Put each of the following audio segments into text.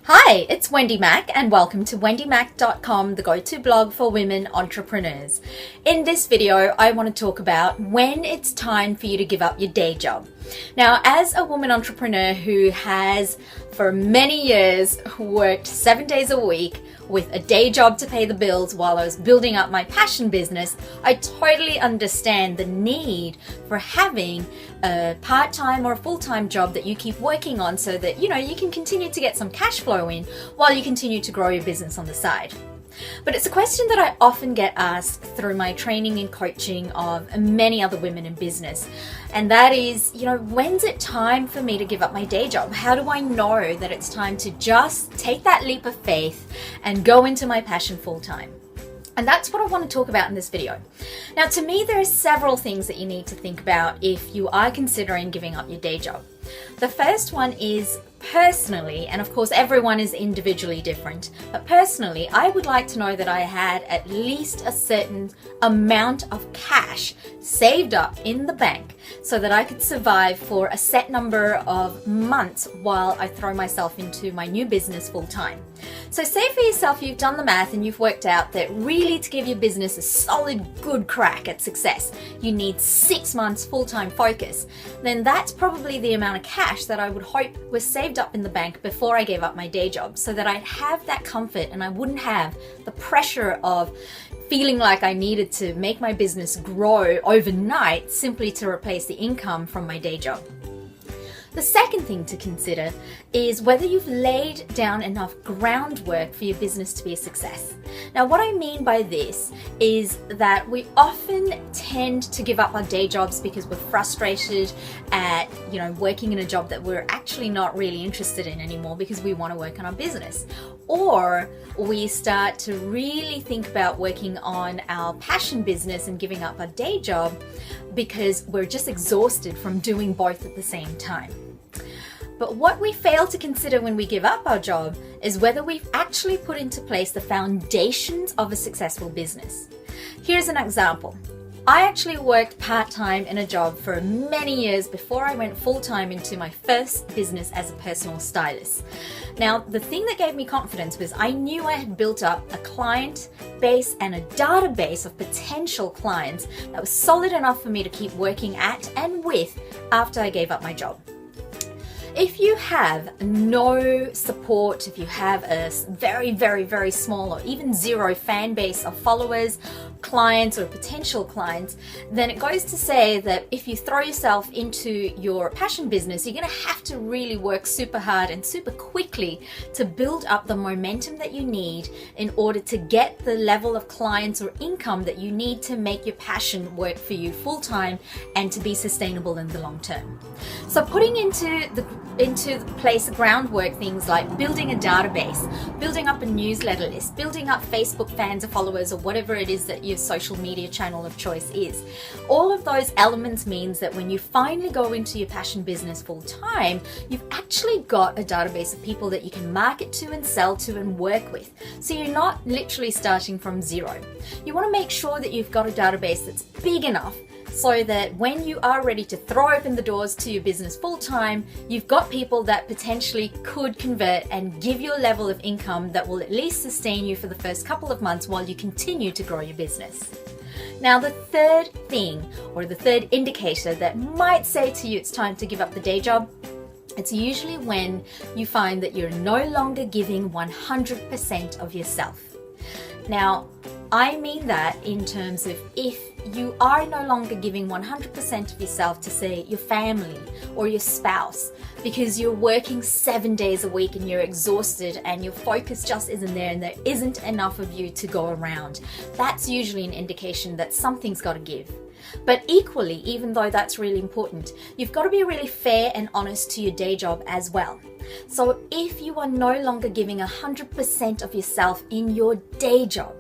Hi, it's Wendy Mac and welcome to wendymac.com, the go-to blog for women entrepreneurs. In this video, I want to talk about when it's time for you to give up your day job. Now, as a woman entrepreneur who has for many years worked 7 days a week with a day job to pay the bills while I was building up my passion business, I totally understand the need for having a part-time or a full-time job that you keep working on so that you can continue to get some cash flow in while you continue to grow your business on the side. But it's a question that I often get asked through my training and coaching of many other women in business. And that is, when's it time for me to give up my day job? How do I know that it's time to just take that leap of faith and go into my passion full time? And that's what I want to talk about in this video. Now, to me, there are several things that you need to think about if you are considering giving up your day job. The first one is personally, and of course everyone is individually different, but personally, I would like to know that I had at least a certain amount of cash saved up in the bank so that I could survive for a set number of months while I throw myself into my new business full time. So say for yourself, you've done the math and you've worked out that really to give your business a solid, good crack at success, you need 6 months full-time focus. Then that's probably the amount of cash that I would hope was saved up in the bank before I gave up my day job, so that I'd have that comfort and I wouldn't have the pressure of feeling like I needed to make my business grow overnight simply to replace the income from my day job. The second thing to consider is whether you've laid down enough groundwork for your business to be a success. Now, what I mean by this is that we often tend to give up our day jobs because we're frustrated at, working in a job that we're actually not really interested in anymore because we want to work on our business. Or we start to really think about working on our passion business and giving up our day job because we're just exhausted from doing both at the same time. But what we fail to consider when we give up our job is whether we've actually put into place the foundations of a successful business. Here's an example. I actually worked part-time in a job for many years before I went full-time into my first business as a personal stylist. Now, the thing that gave me confidence was I knew I had built up a client base and a database of potential clients that was solid enough for me to keep working at and with after I gave up my job. If you have no support, if you have a very, very, very small or even zero fan base of followers, clients or potential clients, then it goes to say that if you throw yourself into your passion business, you're going to have to really work super hard and super quickly to build up the momentum that you need in order to get the level of clients or income that you need to make your passion work for you full time and to be sustainable in the long term. So putting into place groundwork, things like building a database, building up a newsletter list, building up Facebook fans or followers or whatever it is that your social media channel of choice is. All of those elements means that when you finally go into your passion business full time, you've actually got a database of people that you can market to and sell to and work with. So you're not literally starting from zero. You want to make sure that you've got a database that's big enough so that when you are ready to throw open the doors to your business full time, you've got people that potentially could convert and give you a level of income that will at least sustain you for the first couple of months while you continue to grow your business. Now, the third thing or the third indicator that might say to you it's time to give up the day job, it's usually when you find that you're no longer giving 100% of yourself. Now, I mean that in terms of if you are no longer giving 100% of yourself to, say, your family or your spouse because you're working 7 days a week and you're exhausted and your focus just isn't there and there isn't enough of you to go around. That's usually an indication that something's got to give. But equally, even though that's really important, you've got to be really fair and honest to your day job as well. So if you are no longer giving 100% of yourself in your day job,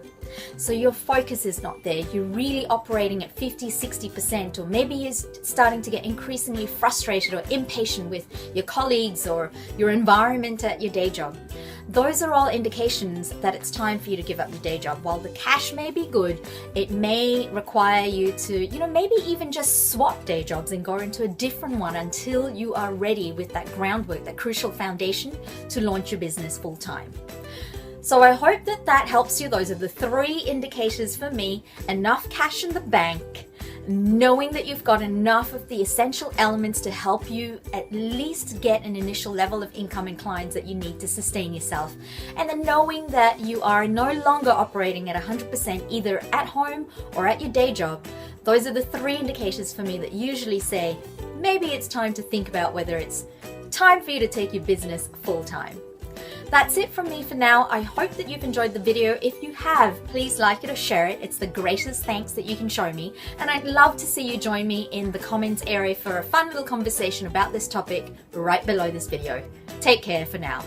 so your focus is not there, you're really operating at 50-60%, or maybe you're starting to get increasingly frustrated or impatient with your colleagues or your environment at your day job, those are all indications that it's time for you to give up your day job. While the cash may be good, it may require you to, maybe even just swap day jobs and go into a different one until you are ready with that groundwork, that crucial foundation to launch your business full time. So I hope that helps you. Those are the 3 indicators for me: enough cash in the bank, knowing that you've got enough of the essential elements to help you at least get an initial level of income and clients that you need to sustain yourself, and then knowing that you are no longer operating at 100% either at home or at your day job. Those are the 3 indicators for me that usually say maybe it's time to think about whether it's time for you to take your business full time. That's it from me for now. I hope that you've enjoyed the video. If you have, please like it or share it. It's the greatest thanks that you can show me. And I'd love to see you join me in the comments area for a fun little conversation about this topic right below this video. Take care for now.